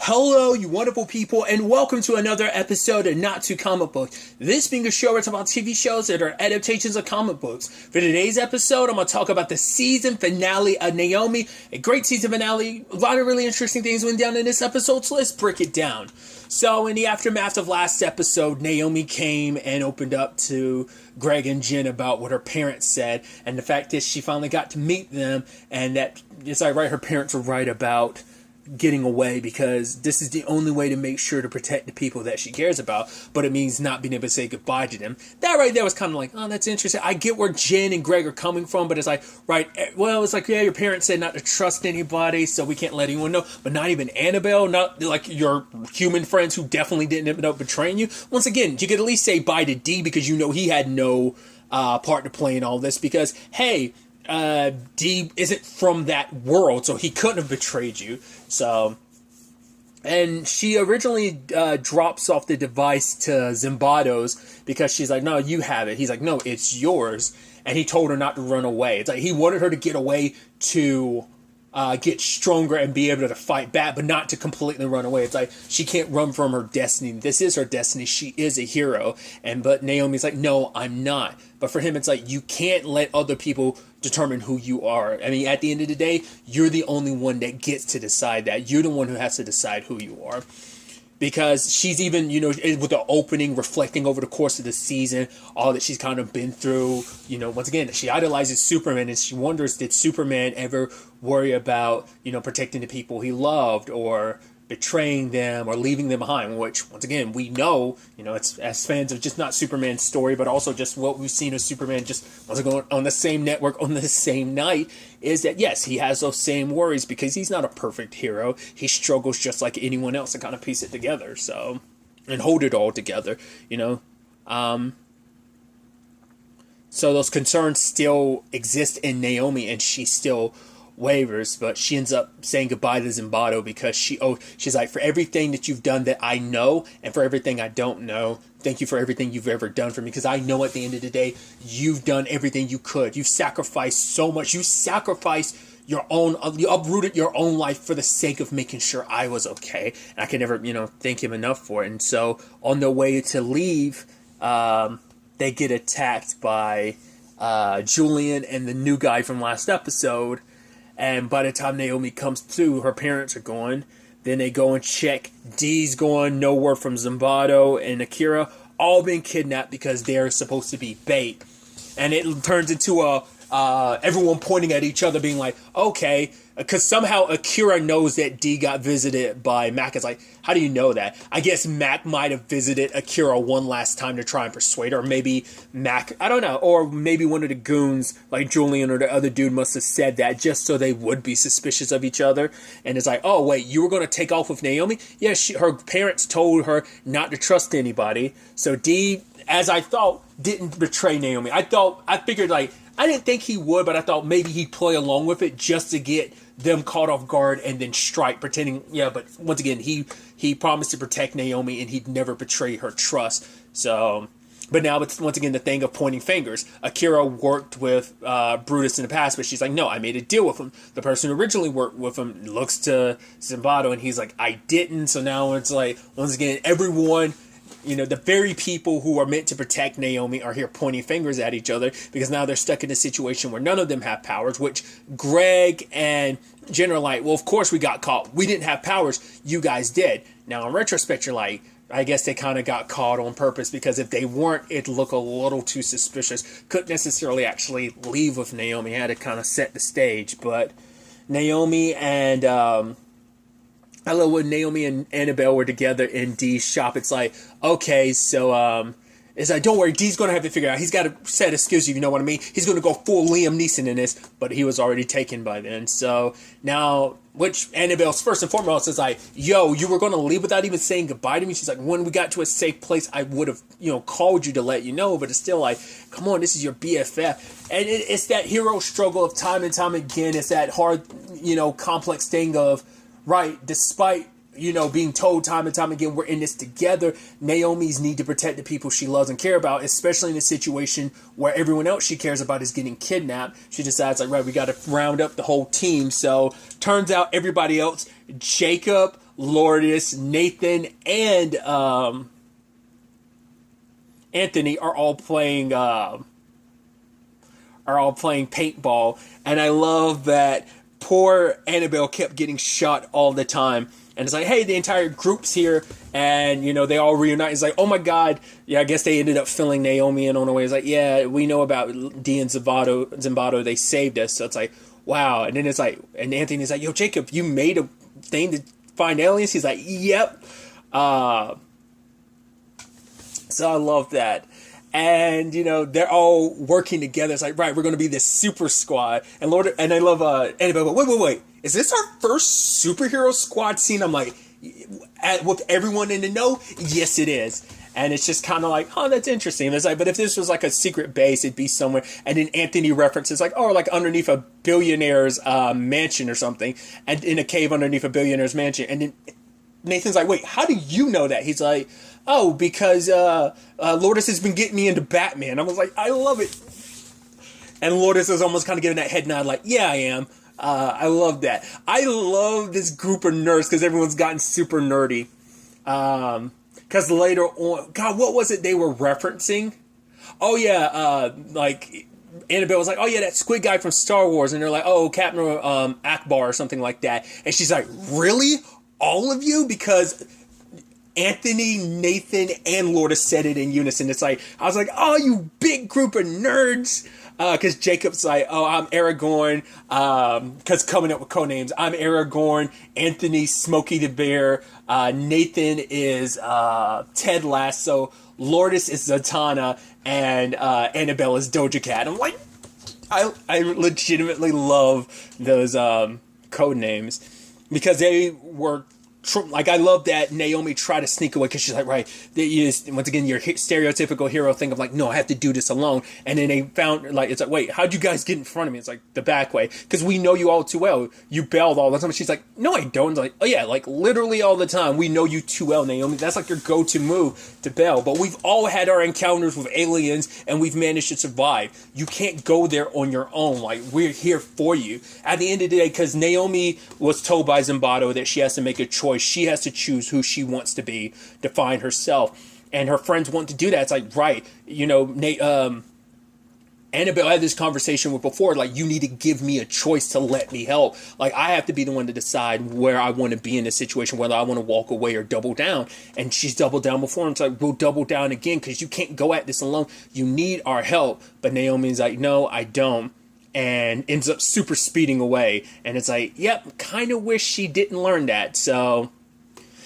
Hello, you wonderful people, and welcome to another episode of Not Too Comic Book. This being a show where it's about TV shows that are adaptations of comic books. For today's episode, I'm going to talk about the season finale of Naomi. A great season finale. A lot of really interesting things went down in this episode, so let's break it down. So, in the aftermath of last episode, Naomi came and opened up to Greg and Jen about what her parents said, and the fact that she finally got to meet them, and that, it's like, right, her parents were right about getting away because this is the only way to make sure to protect the people that she cares about, but it means not being able to say goodbye to them. That right there was kind of like, oh, that's interesting. I get where Jen and Greg are coming from, but it's like, right, well, it's like, yeah, your parents said not to trust anybody, so we can't let anyone know, but not even Annabelle, not like your human friends who definitely didn't end up betraying you. Once again, you could at least say bye to D because you know he had no part to play in all this because, hey, D isn't from that world, so he couldn't have betrayed you. So, and she originally drops off the device to Zimbato's because she's like, no, you have it. He's like, no, it's yours. And he told her not to run away. It's like he wanted her to get away to get stronger and be able to fight back, but not to completely run away. It's like she can't run from her destiny. This is her destiny. She is a hero. But Naomi's like, no, I'm not. But for him, it's like you can't let other people determine who you are. I mean, at the end of the day, you're the only one that gets to decide that. You're the one who has to decide who you are. Because she's even, you know, with the opening, reflecting over the course of the season, all that she's kind of been through, you know, once again, she idolizes Superman and she wonders, did Superman ever worry about, you know, protecting the people he loved or betraying them or leaving them behind, which, once again, we know, you know, it's as fans of just not Superman's story, but also just what we've seen of Superman just once again on the same network on the same night, is that, yes, he has those same worries because he's not a perfect hero. He struggles just like anyone else to kind of piece it together, so, and hold it all together, you know. So those concerns still exist in Naomi, and she still wavers, but she ends up saying goodbye to Zimbato because she's like, for everything that you've done that I know and for everything I don't know, thank you for everything you've ever done for me, because I know at the end of the day you've done everything you could. You've sacrificed so much. You sacrificed your own, you uprooted your own life for the sake of making sure I was okay, and I can never, you know, thank him enough for it. And so on their way to leave, they get attacked by Julian and the new guy from last episode. And by the time Naomi comes to, her parents are gone. Then they go and check. Dee's gone. No word from Zimbato and Akira. All been kidnapped because they're supposed to be bait. And it turns into everyone pointing at each other being like, okay. Because somehow Akira knows that Dee got visited by Mac. It's like, how do you know that? I guess Mac might have visited Akira one last time to try and persuade her. Or maybe Mac, I don't know. Or maybe one of the goons, like Julian or the other dude, must have said that just so they would be suspicious of each other. And it's like, oh, wait, you were going to take off with Naomi? Yeah, her parents told her not to trust anybody. So Dee, as I thought, didn't betray Naomi. I figured, like, I didn't think he would, but I thought maybe he'd play along with it just to get them caught off guard and then strike, pretending, yeah, but once again, he promised to protect Naomi and he'd never betray her trust. So, but now it's once again the thing of pointing fingers. Akira worked with Brutus in the past, but she's like, no, I made a deal with him. The person who originally worked with him looks to Zimbato and he's like, I didn't. So now it's like, once again, everyone, you know, the very people who are meant to protect Naomi are here pointing fingers at each other because now they're stuck in a situation where none of them have powers, which Greg and Jen are like, well, of course we got caught. We didn't have powers. You guys did. Now, in retrospect, you're like, I guess they kind of got caught on purpose because if they weren't, it'd look a little too suspicious. Couldn't necessarily actually leave with Naomi. Had to kind of set the stage. But Naomi and I love when Naomi and Annabelle were together in Dee's shop. It's like, okay, so, it's like, don't worry, Dee's going to have to figure out. He's got a set of skills, you know what I mean? He's going to go full Liam Neeson in this, but he was already taken by then. So now, which Annabelle's first and foremost is like, yo, you were going to leave without even saying goodbye to me? She's like, when we got to a safe place, I would have, you know, called you to let you know, but it's still like, come on, this is your BFF. And it's that hero struggle of time and time again. It's that hard, you know, complex thing of, right, despite, you know, being told time and time again, we're in this together, Naomi's need to protect the people she loves and care about, especially in a situation where everyone else she cares about is getting kidnapped. She decides, like, right, we got to round up the whole team. So turns out everybody else, Jacob, Lourdes, Nathan, and Anthony are all playing paintball, and I love that poor Annabelle kept getting shot all the time. And it's like, hey, the entire group's here, and, you know, they all reunite. It's like, oh my God. Yeah, I guess they ended up filling Naomi in on the way. It's like, yeah, we know about Dee and Zimbato. They saved us. So it's like, wow. And then it's like, and Anthony's like, yo, Jacob, you made a thing to find aliens? He's like, yep. So I love that. And, you know, they're all working together. It's like, right, we're going to be this super squad. And I love Annabelle. Wait. Is this our first superhero squad scene? I'm like, with everyone in the know? Yes, it is. And it's just kind of like, oh, that's interesting. And it's like, but if this was like a secret base, it'd be somewhere. And then Anthony references like, oh, like underneath a billionaire's mansion or something. And in a cave underneath a billionaire's mansion. And then Nathan's like, wait, how do you know that? He's like, oh, because Lourdes has been getting me into Batman. I was like, I love it. And Lourdes is almost kind of giving that head nod like, yeah, I am. I love that. I love this group of nerds because everyone's gotten super nerdy. Because later on, God, what was it they were referencing? Oh, yeah, like, Annabelle was like, oh, yeah, that squid guy from Star Wars. And they're like, oh, Captain Akbar or something like that. And she's like, really? All of you? Because Anthony, Nathan, and Lourdes said it in unison. It's like, I was like, oh, you big group of nerds. Because Jacob's like, oh, I'm Aragorn. Because coming up with codenames, I'm Aragorn. Anthony, Smokey the Bear. Nathan is Ted Lasso. Lourdes is Zatanna. And Annabelle is Doja Cat. I'm like, I legitimately love those codenames because they were. Like, I love that Naomi tried to sneak away because she's like, right, once again, your stereotypical hero thing of like, no, I have to do this alone. And then they found, like, it's like, wait, how'd you guys get in front of me? It's like, the back way. Because we know you all too well. You bailed all the time. She's like, no, I don't. It's like, oh, yeah, like, literally all the time. We know you too well, Naomi. That's like your go-to move to bail. But we've all had our encounters with aliens, and we've managed to survive. You can't go there on your own. Like, we're here for you. At the end of the day, because Naomi was told by Zimbato that she has to make a choice. She has to choose who she wants to be, define herself, and her friends want to do that. It's like, right, you know, Annabelle had this conversation with before, like, you need to give me a choice to let me help. Like, I have to be the one to decide where I want to be in this situation, whether I want to walk away or double down. And she's doubled down before, and it's like, we'll double down again, because you can't go at this alone. You need our help. But Naomi's like, no, I don't. And ends up super speeding away. And it's like, yep, kind of wish she didn't learn that. So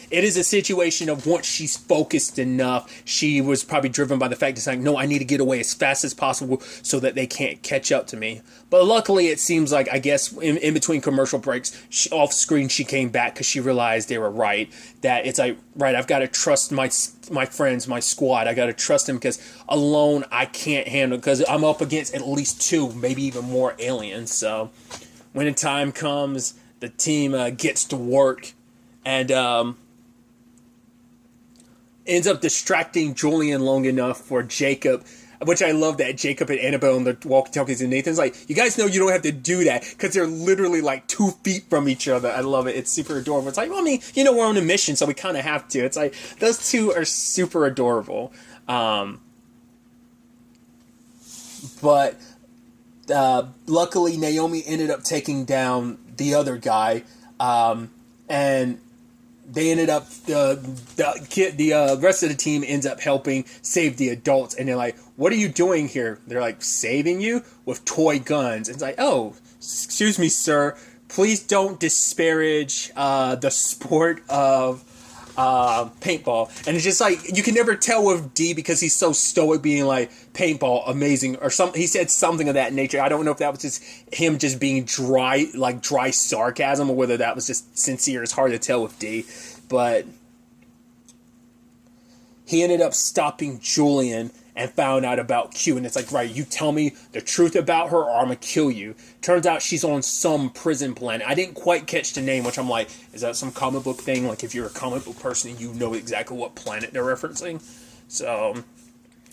it is a situation of once she's focused enough, she was probably driven by the fact that, like, no, I need to get away as fast as possible so that they can't catch up to me. But luckily, it seems like, I guess, in between commercial breaks, off screen, she came back because she realized they were right. That it's like, right, I've got to trust my friends, my squad. I got to trust them because alone I can't handle it because I'm up against at least 2, maybe even more aliens. So when the time comes, the team gets to work and ends up distracting Julian long enough for Jacob, which I love that Jacob and Annabelle and the walkie-talkies, and Nathan's like, you guys know you don't have to do that because they're literally like 2 feet from each other. I love it. It's super adorable. It's like, well, I mean, you know, we're on a mission, so we kind of have to. It's like, those two are super adorable. But luckily, Naomi ended up taking down the other guy, and they ended up, the rest of the team ends up helping save the adults. And they're like, what are you doing here? They're like, saving you with toy guns. And it's like, oh, excuse me, sir. Please don't disparage the sport of paintball. And it's just like, you can never tell with D because he's so stoic being like, paintball, amazing, or something. He said something of that nature. I don't know if that was just him just being dry sarcasm, or whether that was just sincere. It's hard to tell with D. But he ended up stopping Julian and found out about Q. And it's like, right, you tell me the truth about her or I'm going to kill you. Turns out she's on some prison planet. I didn't quite catch the name, which I'm like, is that some comic book thing? Like, if you're a comic book person, you know exactly what planet they're referencing. So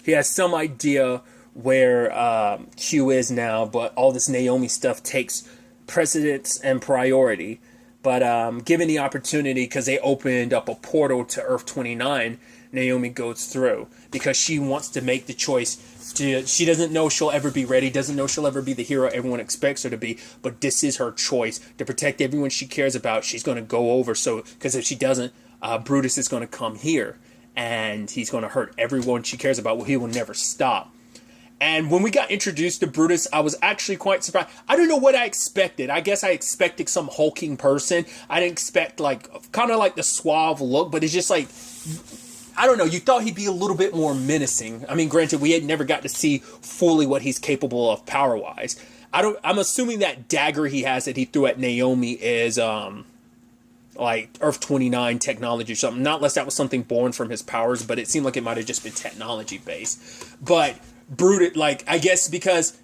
he has some idea where Q is now, but all this Naomi stuff takes precedence and priority. But given the opportunity, because they opened up a portal to Earth 29, Naomi goes through because she wants to make the choice. She doesn't know she'll ever be ready, doesn't know she'll ever be the hero everyone expects her to be, but this is her choice to protect everyone she cares about. She's going to go over, so because if she doesn't, Brutus is going to come here and he's going to hurt everyone she cares about. Well, he will never stop. And when we got introduced to Brutus, I was actually quite surprised. I don't know what I expected. I guess I expected some hulking person. I didn't expect kind of like the suave look, but it's just like, I don't know, you thought he'd be a little bit more menacing. I mean, granted, we had never got to see fully what he's capable of power-wise. I'm assuming that dagger he has that he threw at Naomi is like Earth 29 technology or something. Not unless that was something born from his powers, but it seemed like it might have just been technology-based. But Brutus, I guess because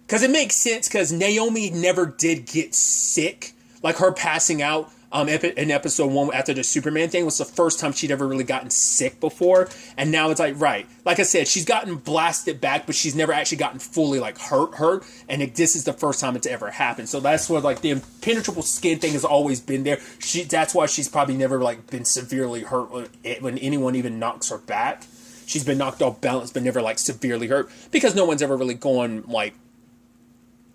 it makes sense, because Naomi never did get sick. Like, her passing out in episode 1 after the Superman thing was the first time she'd ever really gotten sick before. And now it's like, right, like I said, she's gotten blasted back, but she's never actually gotten fully hurt. And this is the first time it's ever happened. So that's what the impenetrable skin thing has always been there. That's why she's probably never been severely hurt when anyone even knocks her back. She's been knocked off balance, but never severely hurt, because no one's ever really gone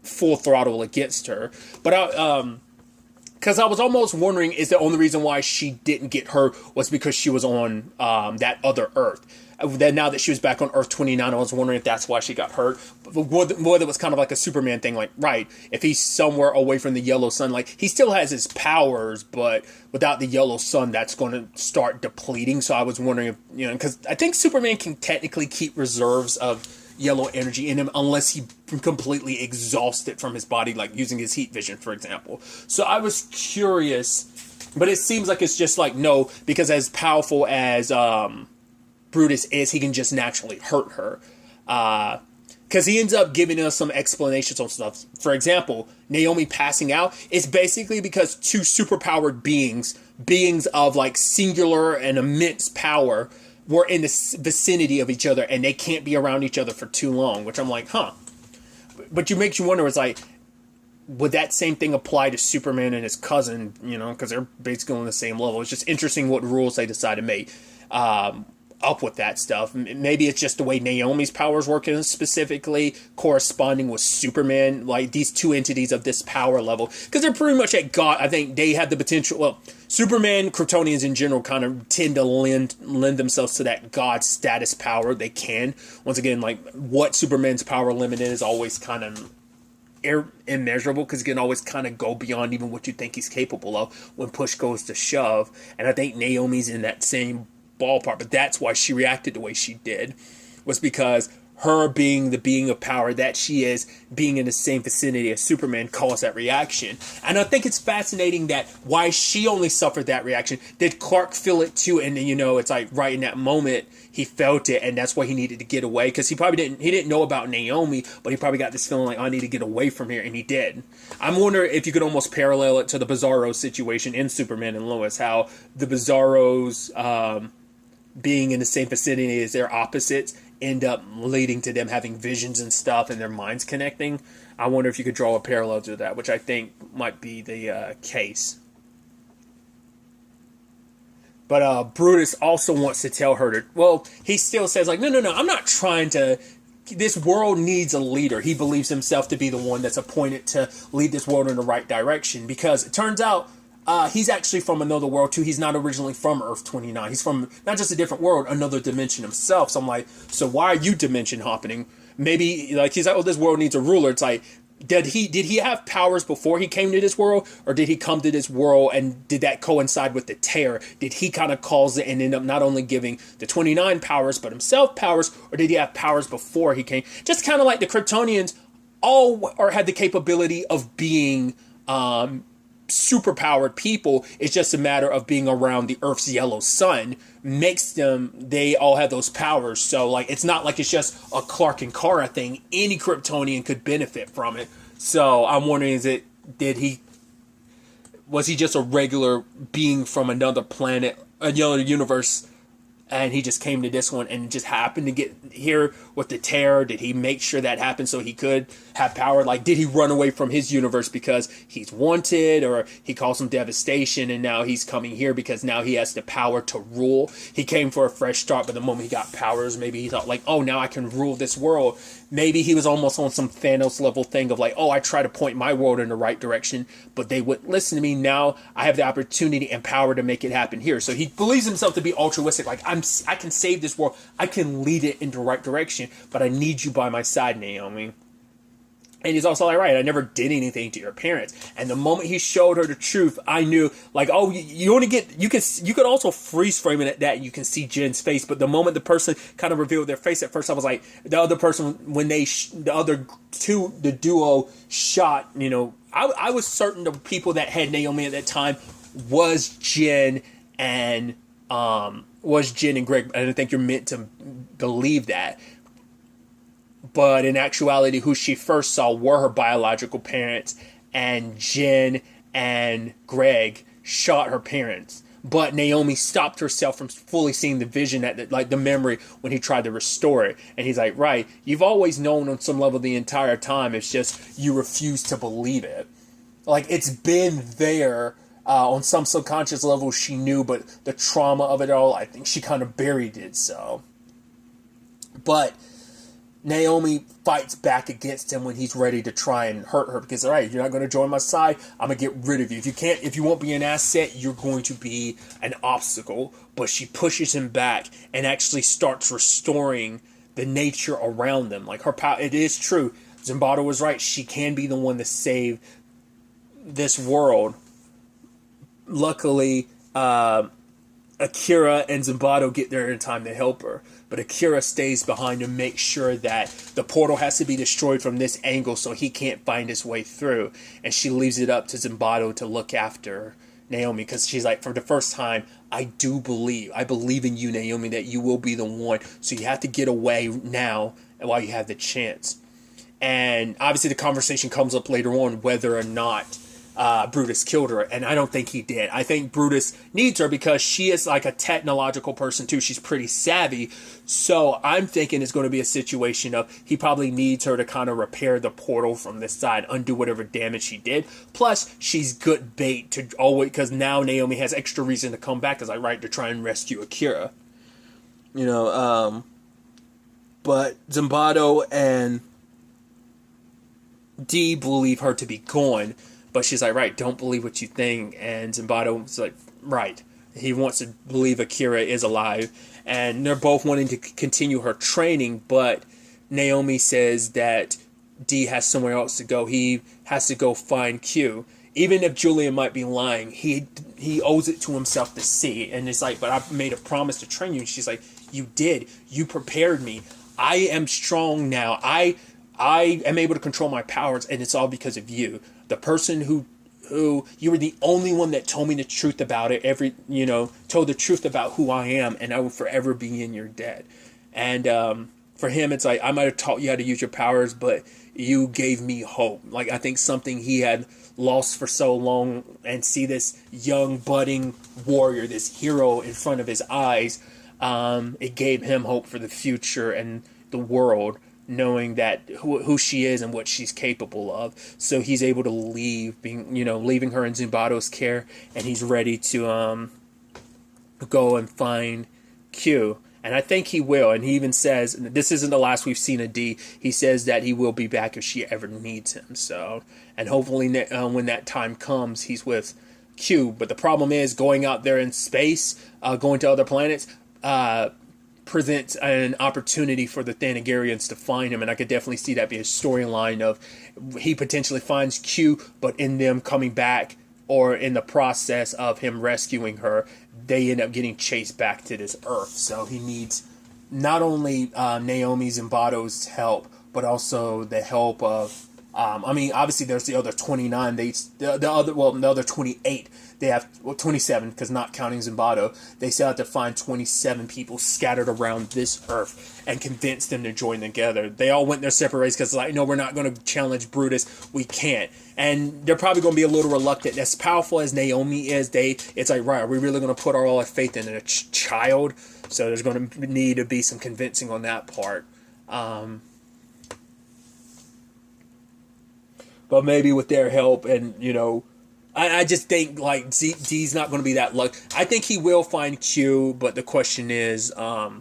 full throttle against her. But because I was almost wondering, is the only reason why she didn't get hurt was because she was on that other Earth. Then now that she was back on Earth 29, I was wondering if that's why she got hurt. But whether it was kind of like a Superman thing, right, if he's somewhere away from the yellow sun, he still has his powers, but without the yellow sun, that's going to start depleting. So I was wondering if, because I think Superman can technically keep reserves of yellow energy in him unless he completely exhausts it from his body, using his heat vision, for example. So I was curious, but it seems like it's just no, because as powerful as Brutus is, he can just naturally hurt her. Because he ends up giving us some explanations on stuff. For example, Naomi passing out is basically because two superpowered beings of singular and immense power, were in the vicinity of each other, and they can't be around each other for too long, which I'm like, huh. But it makes you wonder, would that same thing apply to Superman and his cousin, because they're basically on the same level. It's just interesting what rules they decide to make up with that stuff. Maybe it's just the way Naomi's powers work, specifically corresponding with Superman, these two entities of this power level, because they're pretty much at God. I think they have the potential. Well, Superman, Kryptonians in general, kind of tend to lend themselves to that God status power. They can. Once again, what Superman's power limit is always kind of immeasurable, because he can always kind of go beyond even what you think he's capable of when push goes to shove. And I think Naomi's in that same ballpark, but that's why she reacted the way she did, was because her being the being of power that she is, being in the same vicinity as Superman, caused that reaction. And I think it's fascinating that why she only suffered that reaction. Did Clark feel it too? And it's right in that moment he felt it, and that's why he needed to get away, because he didn't know about Naomi, but he probably got this feeling I need to get away from here, and he did. I'm wondering if you could almost parallel it to the Bizarro situation in Superman and Lois, how the Bizarros being in the same vicinity as their opposites end up leading to them having visions and stuff and their minds connecting. I wonder if you could draw a parallel to that, which I think might be the case. But Brutus also wants to tell her he still says no, I'm not trying to, this world needs a leader. He believes himself to be the one that's appointed to lead this world in the right direction, because it turns out he's actually from another world too. He's not originally from Earth 29. He's from not just a different world, another dimension himself. So I'm like, so why are you dimension hopping? Maybe he's like, oh, this world needs a ruler. It's like, did he have powers before he came to this world, or did he come to this world and did that coincide with the tear? Did he kind of cause it and end up not only giving the 29 powers but himself powers, or did he have powers before he came? Just kind of like the Kryptonians all had the capability of being superpowered people. It's just a matter of being around the Earth's yellow sun makes them, they all have those powers. So it's not like it's just a Clark and Kara thing. Any Kryptonian could benefit from it. So I'm wondering, was he just a regular being from another planet, another universe, and he just came to this one and just happened to get here with the tear. Did he make sure that happened so he could have power? Like, did he run away from his universe because he's wanted, or he caused some devastation and now he's coming here because now he has the power to rule? He came for a fresh start, but the moment he got powers, maybe he thought like, oh, now I can rule this world. Maybe he was almost on some Thanos level thing of like, oh, I try to point my world in the right direction, but they wouldn't listen to me. Now I have the opportunity and power to make it happen here. So he believes himself to be altruistic. Like, I can save this world. I can lead it in the right direction, but I need you by my side, Naomi. And he's also like, right, I never did anything to your parents. And the moment he showed her the truth, I knew, like, oh, you only get, you could also freeze frame it at that, and you can see Jen's face. But the moment the person kind of revealed their face, at first I was like, the other person, when the other two, the duo shot, you know, I was certain the people that had Naomi at that time was Jen and Greg. I don't think you're meant to believe that. But in actuality, who she first saw were her biological parents, and Jen and Greg shot her parents. But Naomi stopped herself from fully seeing the vision, the memory, when he tried to restore it. And he's like, right, you've always known on some level the entire time. It's just you refuse to believe it. Like, it's been there on some subconscious level she knew, but the trauma of it all, I think she kind of buried it. So, but Naomi fights back against him when he's ready to try and hurt her, because, all right, you're not going to join my side, I'm going to get rid of you. If you won't be an asset, you're going to be an obstacle. But she pushes him back and actually starts restoring the nature around them. Like, her power, it is true. Zimbato was right. She can be the one to save this world. Luckily, Akira and Zimbato get there in time to help her. But Akira stays behind to make sure that the portal has to be destroyed from this angle so he can't find his way through. And she leaves it up to Zimbato to look after Naomi, because she's like, for the first time, I believe in you, Naomi, that you will be the one. So you have to get away now while you have the chance. And obviously the conversation comes up later on whether or not Brutus killed her, and I don't think he did. I think Brutus needs her because she is like a technological person too. She's pretty savvy, so I'm thinking it's going to be a situation of he probably needs her to kind of repair the portal from this side, undo whatever damage she did. Plus, she's good bait to always, because now Naomi has extra reason to come back, as I write, to try and rescue Akira. You know, but Zimbato and Dee believe her to be gone. But she's like, right, don't believe what you think. And Zimbato's like, right. He wants to believe Akira is alive. And they're both wanting to continue her training. But Naomi says that Dee has somewhere else to go. He has to go find Q. Even if Julian might be lying, he owes it to himself to see. And it's like, but I made a promise to train you. And she's like, you did. You prepared me. I am strong now. I am able to control my powers, and it's all because of you. The person who you were the only one that told me the truth about it. Told the truth about who I am, and I will forever be in your debt. And for him, it's like, I might have taught you how to use your powers, but you gave me hope. Like, I think something he had lost for so long, and see this young budding warrior, this hero in front of his eyes, it gave him hope for the future and the world, knowing that who she is and what she's capable of. So he's able to leave, leaving her in Zimbato's care, and he's ready to go and find Q. And I think he will. And he even says, this isn't the last we've seen of Dee. He says that he will be back if she ever needs him. So, and hopefully when that time comes, he's with Q. But the problem is, going out there in space, going to other planets, presents an opportunity for the Thanagarians to find him, and I could definitely see that be a storyline of he potentially finds Q, but in them coming back, or in the process of him rescuing her, they end up getting chased back to this Earth. So he needs not only Naomi Zimbato's help, but also the help of I mean, obviously there's the other 29. The other 28. They have 27 because not counting Zimbato. They still have to find 27 people scattered around this earth and convince them to join together. They all went their separate ways because like, no, we're not going to challenge Brutus. We can't, and they're probably going to be a little reluctant. As powerful as Naomi is, it's like, right, are we really going to put all our faith in a child? So there's going to need to be some convincing on that part. But maybe with their help, and I just think like D's not going to be that lucky. I think he will find Q, but the question is, well,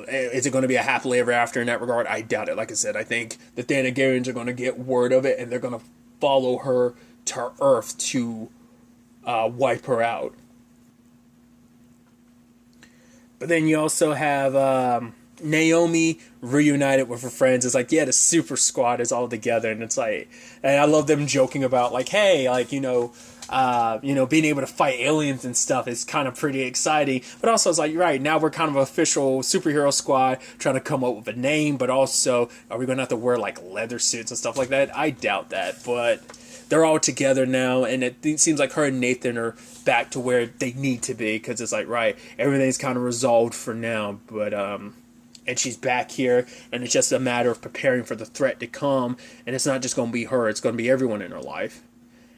is it going to be a happily ever after in that regard? I doubt it. Like I said, I think the Thanagarians are going to get word of it, and they're going to follow her to Earth to wipe her out. But then you also have Naomi reunited with her friends. It's like, yeah, the super squad is all together, and it's like, and I love them joking about like, hey, like, being able to fight aliens and stuff is kind of pretty exciting. But also it's like, right, now we're kind of an official superhero squad trying to come up with a name, but also are we going to have to wear like leather suits and stuff like that? I doubt that, but they're all together now, and it seems like her and Nathan are back to where they need to be, because it's like, right, everything's kind of resolved for now, but and she's back here, and it's just a matter of preparing for the threat to come, and it's not just going to be her, it's going to be everyone in her life.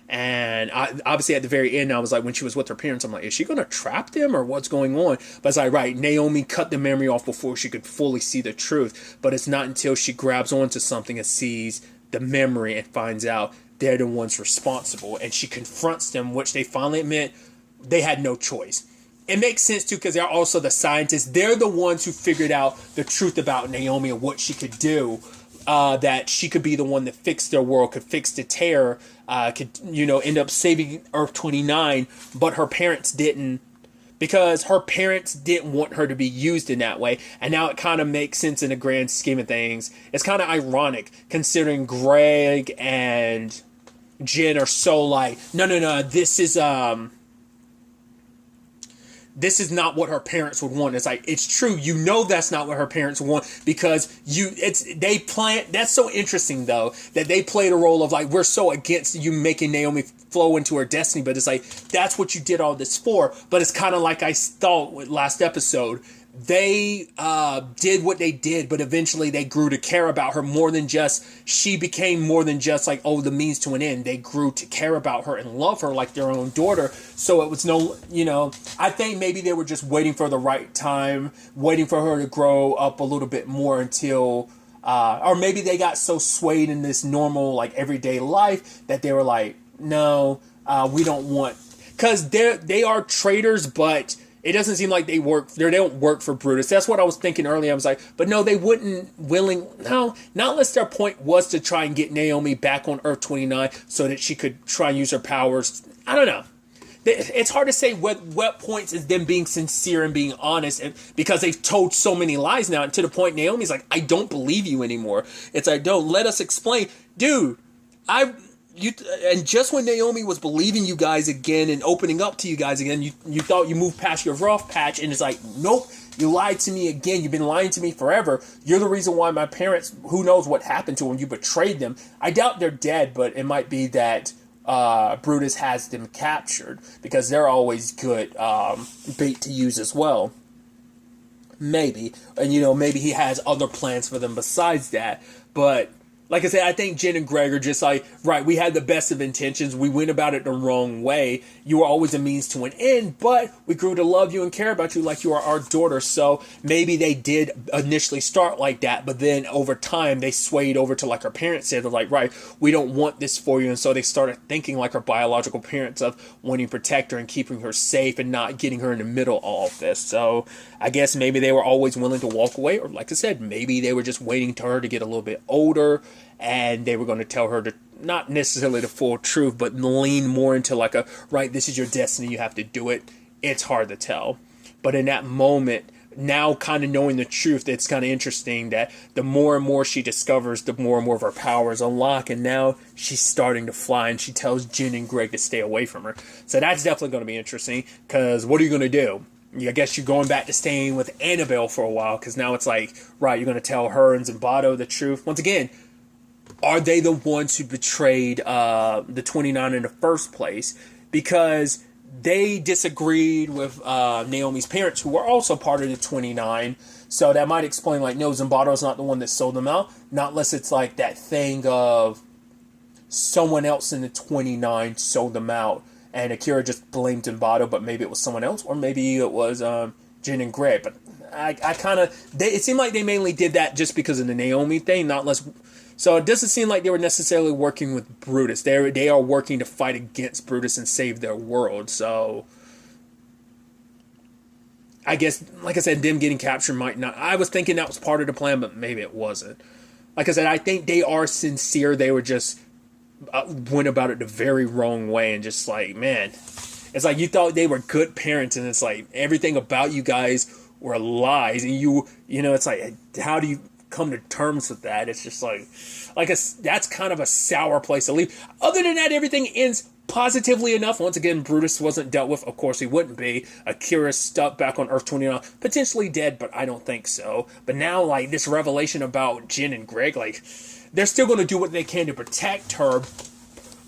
And obviously at the very end, I was like, when she was with her parents, I'm like, is she going to trap them, or what's going on? But it's like, right, Naomi cut the memory off before she could fully see the truth, but it's not until she grabs onto something and sees the memory and finds out they're the ones responsible, and she confronts them, which they finally admit they had no choice. It makes sense too, because they're also the scientists. They're the ones who figured out the truth about Naomi and what she could do. That she could be the one that fixed their world, could fix the terror, could end up saving Earth 29, but her parents didn't, because her parents didn't want her to be used in that way. And now it kind of makes sense in the grand scheme of things. It's kind of ironic considering Greg and Jen are so like, no, this is not what her parents would want. It's like, it's true, that's not what her parents want, because that's so interesting though, that they played a role of like, we're so against you making Naomi flow into her destiny, but it's like, that's what you did all this for. But it's kind of like I thought with last episode, they did what they did, but eventually they grew to care about her more than just, she became more than just like, oh, the means to an end. They grew to care about her and love her like their own daughter. So it was I think maybe they were just waiting for the right time, waiting for her to grow up a little bit more until, or maybe they got so swayed in this normal, like everyday life that they were like, no, we don't want, because they are traitors, but it doesn't seem like they don't work for Brutus. That's what I was thinking earlier. I was like, but no, they wouldn't not unless their point was to try and get Naomi back on Earth 29 so that she could try and use her powers. I don't know. It's hard to say what points is them being sincere and being honest, because they've told so many lies now, and to the point Naomi's like, I don't believe you anymore. It's like, don't let us explain. Dude, and just when Naomi was believing you guys again and opening up to you guys again, you thought you moved past your rough patch, and it's like, nope, you lied to me again. You've been lying to me forever. You're the reason why my parents, who knows what happened to them, you betrayed them. I doubt they're dead, but it might be that Brutus has them captured, because they're always good bait to use as well. Maybe. And, maybe he has other plans for them besides that, but like I said, I think Jen and Greg are just like, right, we had the best of intentions. We went about it the wrong way. You were always a means to an end, but we grew to love you and care about you like you are our daughter. So maybe they did initially start like that, but then over time they swayed over to like our parents said, they're like, right, we don't want this for you. And so they started thinking like our biological parents of wanting to protect her and keeping her safe and not getting her in the middle of all of this. So I guess maybe they were always willing to walk away, or like I said, maybe they were just waiting for her to get a little bit older, and they were going to tell her to, not necessarily the full truth, but lean more into like right, this is your destiny, you have to do it. It's hard to tell. But in that moment, now kind of knowing the truth, it's kind of interesting that the more and more she discovers, the more and more of her powers unlock, and now she's starting to fly, and she tells Jen and Greg to stay away from her. So that's definitely going to be interesting, because what are you going to do? I guess you're going back to staying with Annabelle for a while, because now it's like, right, you're going to tell her and Zimbato the truth. Once again, are they the ones who betrayed the 29 in the first place? Because they disagreed with Naomi's parents, who were also part of the 29. So that might explain, like, no, Zimbato's not the one that sold them out. Not unless it's like that thing of someone else in the 29 sold them out, and Akira just blamed Zimbato, but maybe it was someone else, or maybe it was Jin and Greg. But I kind of, it seemed like they mainly did that just because of the Naomi thing, not unless. So it doesn't seem like they were necessarily working with Brutus. They are working to fight against Brutus and save their world. So I guess, like I said, them getting captured might not. I was thinking that was part of the plan, but maybe it wasn't. Like I said, I think they are sincere. They were just went about it the very wrong way, and just like, man, it's like you thought they were good parents, and it's like everything about you guys were lies, and you know, it's like, how do you come to terms with that? It's just like that's kind of a sour place to leave. Other than that, everything ends positively enough. Once again, Brutus wasn't dealt with. Of course he wouldn't be. Akira's stuck back on Earth 29, potentially dead, but I don't think so. But now, like, this revelation about Jin and Greg, like, they're still going to do what they can to protect her,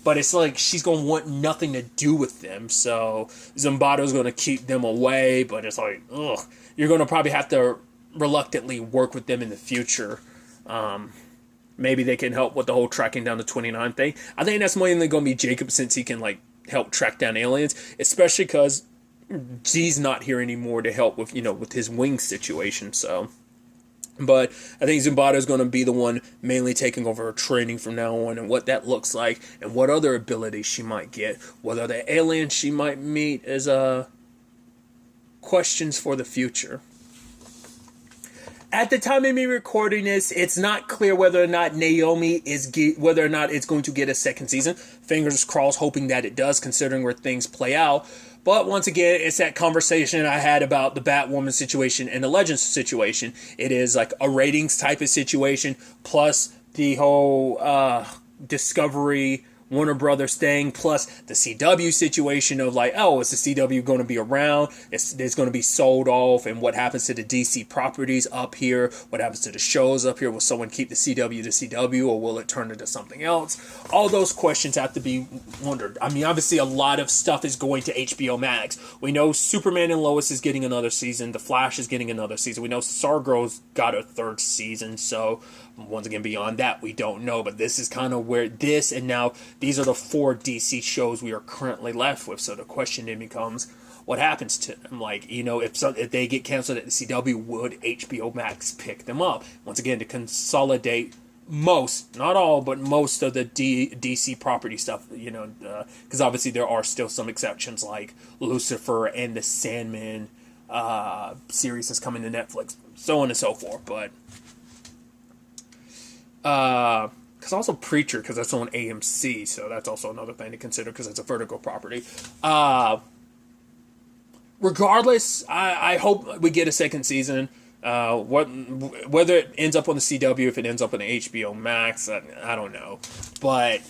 but it's like she's going to want nothing to do with them. So Zimbato's going to keep them away, but it's like, ugh, you're going to probably have to reluctantly work with them in the future. Maybe they can help with the whole tracking down the 29 thing. I think that's mainly going to be Jacob, since he can, like, help track down aliens, especially because G's not here anymore to help with, you know, with his wing situation. So, but I think Zimbato is going to be the one mainly taking over her training from now on, and what that looks like, and what other abilities she might get, what other aliens she might meet, is questions for the future. At the time of me recording this, it's not clear whether or not Naomi whether or not it's going to get a second season. Fingers crossed, hoping that it does, considering where things play out. But once again, it's that conversation I had about the Batwoman situation and the Legends situation. It is like a ratings type of situation, plus the whole Discovery Warner Brothers thing, plus the CW situation of like, oh, is the CW going to be around? It's going to be sold off, and what happens to the DC properties up here? What happens to the shows up here? Will someone keep the CW, or will it turn into something else? All those questions have to be wondered. I mean, obviously a lot of stuff is going to HBO Max. We know Superman and Lois is getting another season. The Flash is getting another season. We know Stargirl's got a third season, so once again, beyond that, we don't know. But this is kind of where this, and now these are the 4 DC shows we are currently left with. So the question then becomes, what happens to them? Like, you know, if they get canceled at the CW, would HBO Max pick them up? Once again, to consolidate most, not all, but most of the DC property stuff, you know, because obviously there are still some exceptions, like Lucifer and the Sandman series that's coming to Netflix, so on and so forth. But because also Preacher, because that's on AMC, so that's also another thing to consider, because it's a Vertigo property. Regardless, I hope we get a second season. Whether it ends up on the CW, if it ends up on the HBO Max, I don't know. But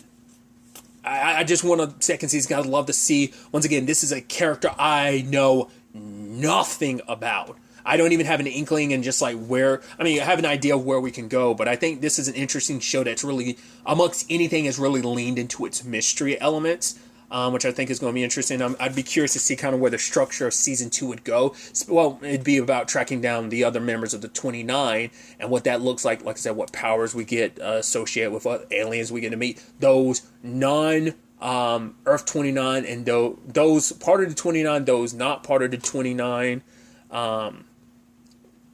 I just want a second season. I'd love to see, once again, this is a character I know nothing about. I don't even have an inkling, and just like where, I mean, I have an idea of where we can go, but I think this is an interesting show that's really, amongst anything, has really leaned into its mystery elements, which I think is going to be interesting. I'd be curious to see kind of where the structure of season 2 would go. Well, it'd be about tracking down the other members of the 29 and what that looks like. Like I said, what powers we get associated with, what aliens we get to meet, those Earth 29, and those part of the 29, those not part of the 29.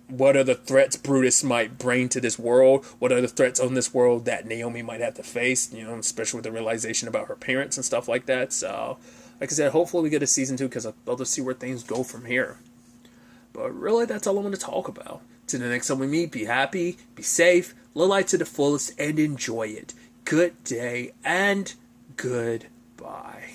What are the threats Brutus might bring to this world? What are the threats on this world that Naomi might have to face? You know, especially with the realization about her parents and stuff like that. So, like I said, hopefully we get a season 2, because I'd love to see where things go from here. But really, that's all I want to talk about. Till the next time we meet, be happy, be safe, live life to the fullest, and enjoy it. Good day, and goodbye.